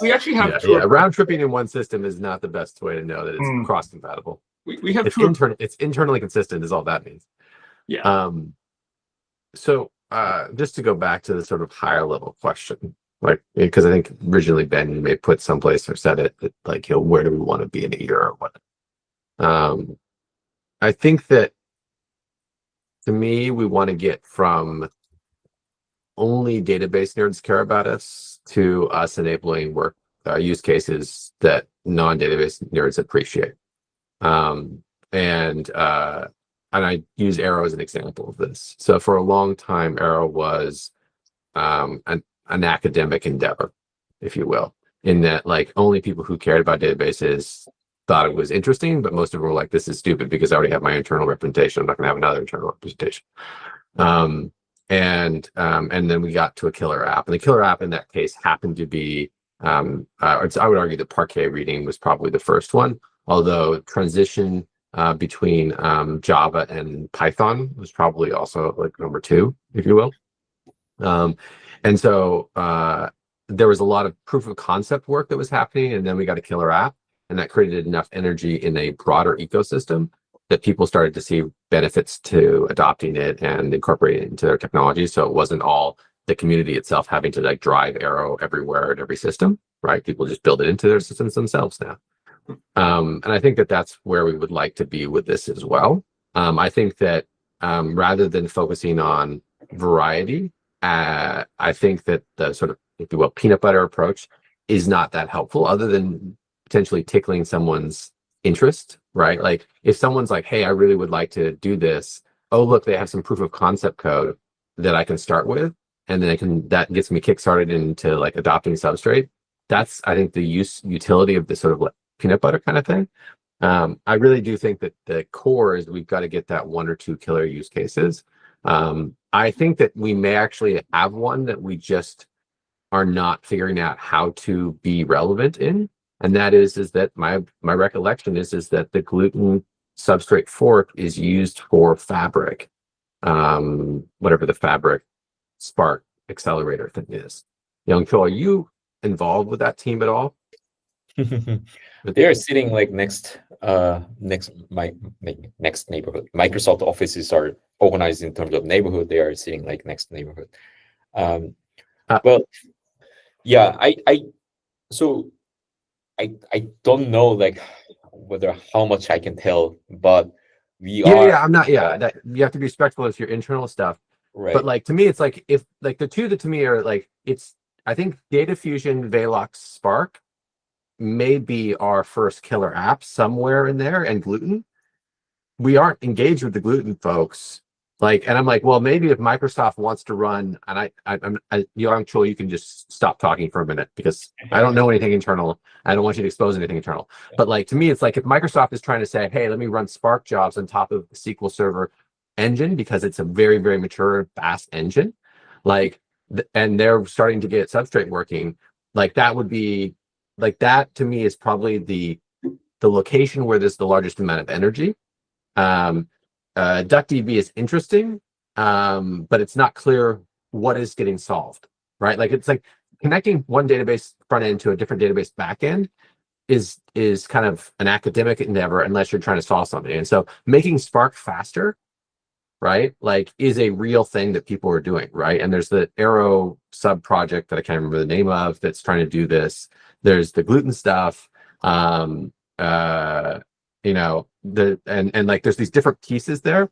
We actually have round tripping in one system is not the best way to know that it's cross compatible. We have it's internally consistent is all that means. Yeah. So just to go back to the sort of higher level question, like, because I think originally Ben, you may put someplace or said it that like, where do we want to be in a year or what? I think that to me, we want to get from only database nerds care about us to us enabling work use cases that non-database nerds appreciate. And I use Arrow as an example of this. So for a long time, Arrow was an academic endeavor, if you will, in that like only people who cared about databases thought it was interesting, but most of them were like, this is stupid because I already have my internal representation. I'm not going to have another internal representation. And then we got to a killer app, and the killer app in that case happened to be, I would argue that Parquet reading was probably the first one, although transition between Java and Python was probably also like number 2, if you will. And so there was a lot of proof of concept work that was happening, and then we got a killer app, and that created enough energy in a broader ecosystem that people started to see benefits to adopting it and incorporating it into their technology. So it wasn't all the community itself having to like drive Arrow everywhere at every system, right? People just build it into their systems themselves now. And I think that that's where we would like to be with this as well. I think that rather than focusing on variety, I think that the sort of, if you will, peanut butter approach is not that helpful, other than potentially tickling someone's interest, right? Like if someone's like, hey, I really would like to do this. Oh, look, they have some proof of concept code that I can start with. And then that gets me kickstarted into like adopting Substrate. That's, I think, the utility of this sort of like peanut butter kind of thing. I really do think that the core is we've got to get that 1 or 2 killer use cases. I think that we may actually have one that we just are not figuring out how to be relevant in. And that is that my recollection is that the gluten substrate fork is used for Fabric, whatever the Fabric Spark accelerator thing is. Young-Cho, are you involved with that team at all? They are sitting like next neighborhood. Microsoft offices are organized in terms of neighborhood. They are sitting like next neighborhood. Well, yeah, I don't know like whether how much I can tell, but I'm not. That you have to be respectful of your internal stuff. Right. But like to me, it's like if like the two that to me are like I think Data Fusion, Velox, Spark may be our first killer app somewhere in there, and gluten. We aren't engaged with the gluten folks. Like, and I'm like, well, maybe if Microsoft wants to run, and I'm Young-Cho, you can just stop talking for a minute because I don't know anything internal. I don't want you to expose anything internal. But like to me, it's like if Microsoft is trying to say, hey, let me run Spark jobs on top of the SQL Server engine because it's a very, very mature, fast engine, like, and they're starting to get Substrate working, like that would be, like that to me is probably the location where there's the largest amount of energy. DuckDB is interesting, but it's not clear what is getting solved, right? Like it's like connecting one database front end to a different database back end is kind of an academic endeavor unless you're trying to solve something. And so making Spark faster, right, like is a real thing that people are doing, right? And there's the Arrow sub project that I can't remember the name of that's trying to do this. There's the gluten stuff. You know, and like there's these different pieces there.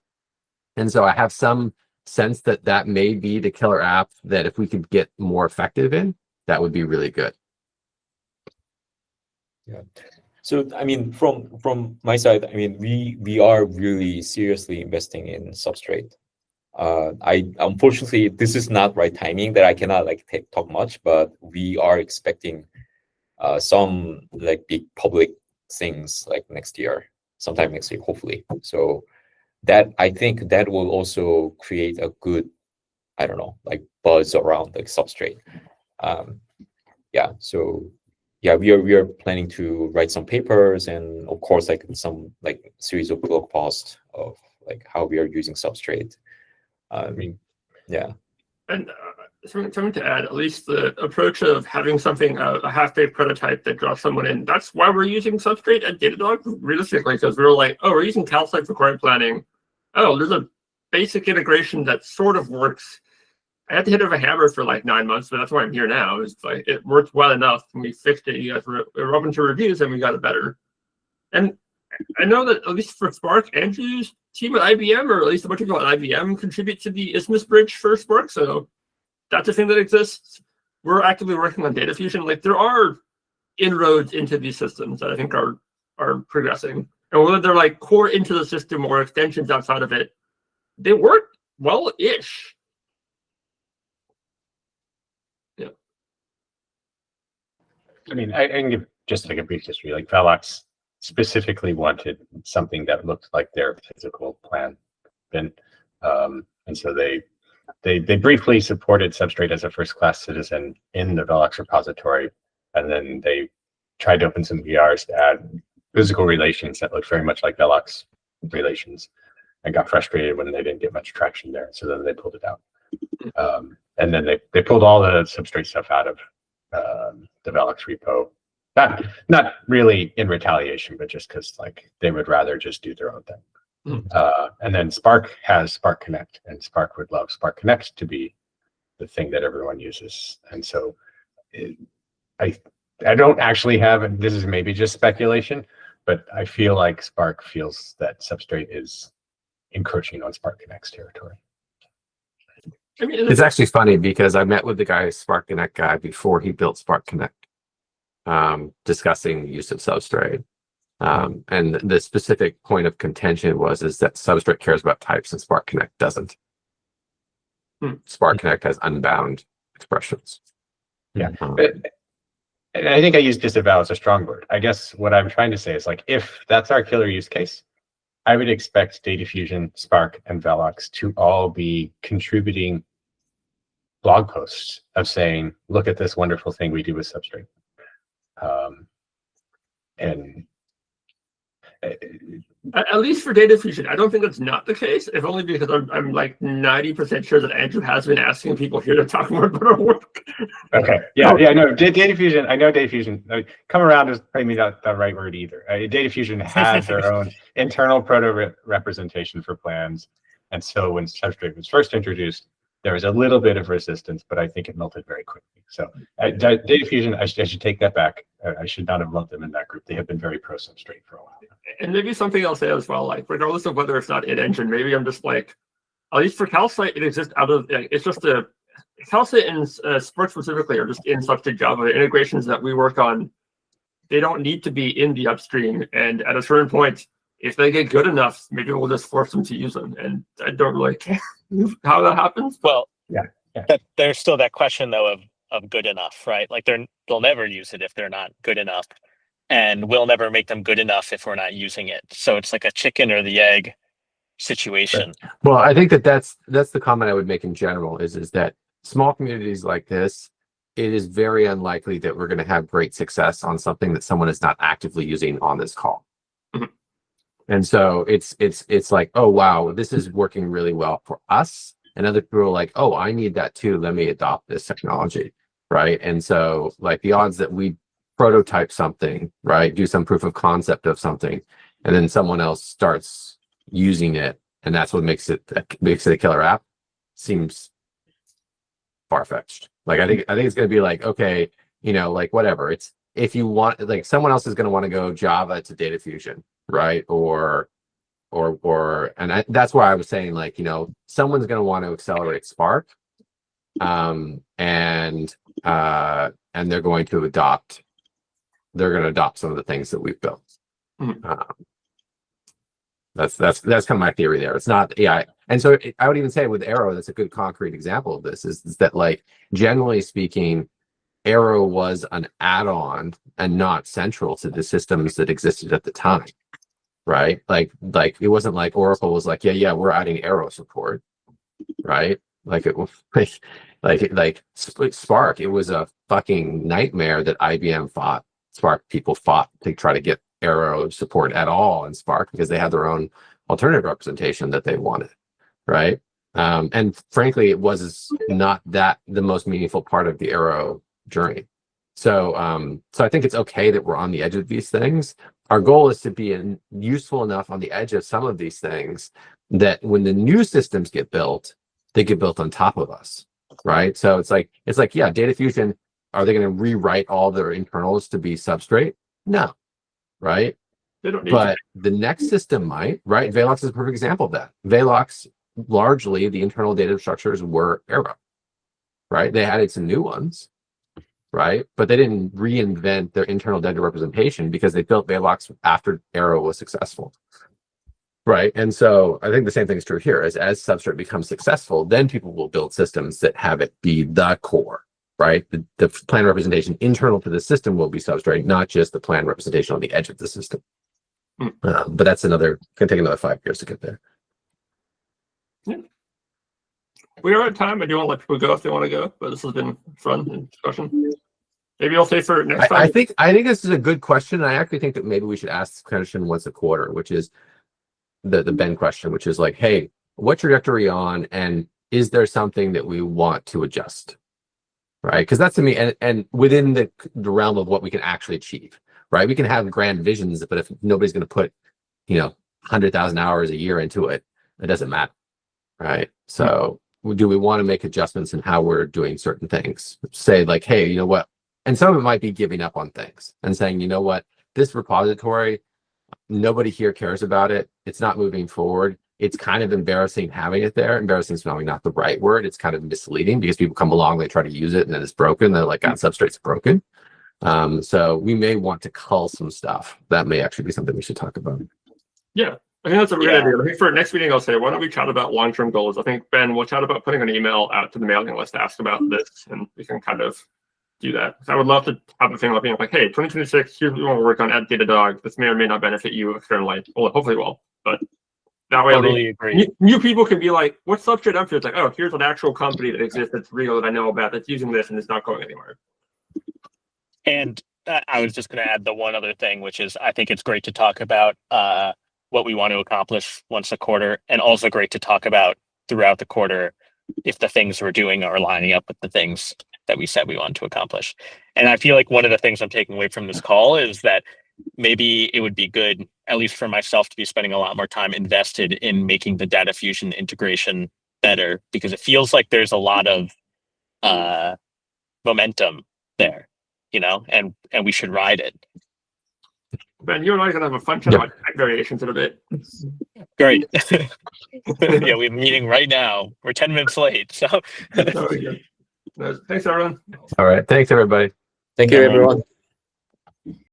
And so I have some sense that may be the killer app that if we could get more effective in, that would be really good. Yeah. So I mean, from my side, I mean, we are really seriously investing in Substrate. I unfortunately this is not right timing that I cannot like talk much, but we are expecting some like big public things like next year, sometime next year, hopefully. So that I think that will also create a good, I don't know, like buzz around like Substrate. Yeah, so yeah, we are planning to write some papers and of course like some like series of blog posts of like how we are using Substrate. I mean, yeah. And something to add, at least the approach of having something, a half-baked prototype that draws someone in, that's why we're using Substrate at Datadog, realistically, because we were like, oh, we're using CalSite for query planning. Oh, there's a basic integration that sort of works. I had to hit it with a hammer for like 9 months, but that's why I'm here now. It's like it worked well enough, and we fixed it. You guys were open to reviews, and we got it better. And I know that at least for Spark, Andrew's team at IBM, or at least a bunch of people at IBM, contribute to the Isthmus Bridge for Spark. So that's a thing that exists. We're actively working on data fusion. Like there are inroads into these systems that I think are progressing. And whether they're like core into the system or extensions outside of it, they work well-ish. Yeah. I mean, I can give just like a brief history. Like Velox specifically wanted something that looked like their physical plan, and so they briefly supported Substrate as a first-class citizen in the Velox repository, and then they tried to open some VRs to add physical relations that looked very much like Velox relations, and got frustrated when they didn't get much traction there. So then they pulled it out, and then they pulled all the Substrate stuff out of the Velox repo. Not really in retaliation, but just because like they would rather just do their own thing. And then Spark has Spark Connect, and Spark would love Spark Connect to be the thing that everyone uses. And so I don't actually have, and this is maybe just speculation, but I feel like Spark feels that Substrate is encroaching on Spark Connect's territory. I mean, It's actually funny because I met with the guy, Spark Connect guy, before he built Spark Connect, discussing use of Substrate. And the specific point of contention is that Substrate cares about types and Spark Connect doesn't. Spark Connect has unbound expressions. Yeah. And I think I use disavow as a strong word. I guess what I'm trying to say is like, if that's our killer use case, I would expect Data Fusion, Spark, and Velox to all be contributing blog posts of saying, look at this wonderful thing we do with Substrate. And at least for data fusion, I don't think that's not the case, if only because I'm like 90% sure that Andrew has been asking people here to talk more about our work. Okay. Yeah. No. Data Fusion. I know Data Fusion. Come around is maybe not the right word either. Data Fusion has their own internal proto representation for plans, and so when Substrate was first introduced, there was a little bit of resistance, but I think it melted very quickly. So Data Fusion, I should take that back. I should not have lumped them in that group. They have been very pro Substrate for a while. And maybe something I'll say as well, like regardless of whether it's not in engine, maybe I'm just like, at least for CalSite, it exists out of, it's just a, CalSite and Spark specifically are just in Substrate Java integrations that we work on. They don't need to be in the upstream. And at a certain point, if they get good enough, maybe we'll just force them to use them. And I don't really care how that happens. Well, yeah. There's still that question though of good enough, right? Like they'll never use it if they're not good enough, and we'll never make them good enough if we're not using it. So it's like a chicken or the egg situation. Well, I think that's the comment I would make in general is that small communities like this, it is very unlikely that we're going to have great success on something that someone is not actively using on this call. And so it's like, oh wow, this is working really well for us, and other people are like, oh, I need that too, let me adopt this technology, right? And so like the odds that we prototype something, right, do some proof of concept of something, and then someone else starts using it, and that's what makes it a killer app, seems far-fetched. Like I think it's going to be like, okay, like whatever, it's, if you want, like someone else is going to want to go Java to Data Fusion, right? That's why I was saying, like, someone's going to want to accelerate Spark, and they're going to adopt they're going to adopt some of the things that we've built. Mhm. That's kind of my theory there. It's not AI. And so I would even say with Arrow, that's a good concrete example of this is that, like, generally speaking, Arrow was an add-on and not central to the systems that existed at the time, right? Like it wasn't like Oracle was like, yeah, we're adding Arrow support, right? Like it was like Spark. It was a fucking nightmare that IBM fought. Spark people fought to try to get Arrow support at all in Spark because they had their own alternative representation that they wanted, right? And frankly, it was not that the most meaningful part of the Arrow journey. So I think it's okay that we're on the edge of these things. Our goal is to be useful enough on the edge of some of these things that when the new systems get built, they get built on top of us, right? So it's like, yeah, Data Fusion, are they going to rewrite all their internals to be Substrate? No, right? They don't need But the next system might, right? Velox is a perfect example of that. Velox, largely, the internal data structures were Arrow, right? They added some new ones, right? But they didn't reinvent their internal data representation because they built Velox after Arrow was successful, right? And so I think the same thing is true here. As Substrate becomes successful, then people will build systems that have it be the core, right? The plan representation internal to the system will be Substrate, not just the plan representation on the edge of the system. But that's can take another 5 years to get there. Yeah. We are at time. I do want to let people go if they want to go, but this has been fun and discussion. Maybe I'll say for next time. I think this is a good question. I actually think that maybe we should ask this question once a quarter, which is the Ben question, which is like, hey, what trajectory on, and is there something that we want to adjust? Right? Because that's to me, and within the realm of what we can actually achieve, right? We can have grand visions, but if nobody's going to put, 100,000 hours a year into it, it doesn't matter, right? So do we want to make adjustments in how we're doing certain things? Say like, hey, you know what? And some of it might be giving up on things and saying, you know what, this repository, nobody here cares about it. It's not moving forward. It's kind of embarrassing having it there. Embarrassing is probably not the right word. It's kind of misleading because people come along, they try to use it, and then it's broken. They're like, God, Substrate's broken. So we may want to cull some stuff. That may actually be something we should talk about. Yeah, I think that's a great idea. I think for next meeting, I'll say, why don't we chat about long-term goals? I think, Ben, we'll chat about putting an email out to the mailing list to ask about this, and we can kind of do that. I would love to have a thing like being like, hey, 2026, here's what we want to work on at Datadog. This may or may not benefit you externally. Well, hopefully it will, but that way, Totally agree. new people can be like, what's Substrate up to? It's like, oh, here's an actual company that exists that's real that I know about that's using this and it's not going anywhere. And I was just going to add the one other thing, which is I think it's great to talk about what we want to accomplish once a quarter, and also great to talk about throughout the quarter if the things we're doing are lining up with the things that we said we want to accomplish. And I feel like one of the things I'm taking away from this call is that maybe it would be good, at least for myself, to be spending a lot more time invested in making the Data Fusion integration better, because it feels like there's a lot of momentum there, and we should ride it. Ben, you and I are gonna have a fun chat about tech variations in a bit. Great. Yeah, we're meeting right now. We're 10 minutes late, so. Thanks, everyone. All right. Thanks, everybody. Thank you, everyone.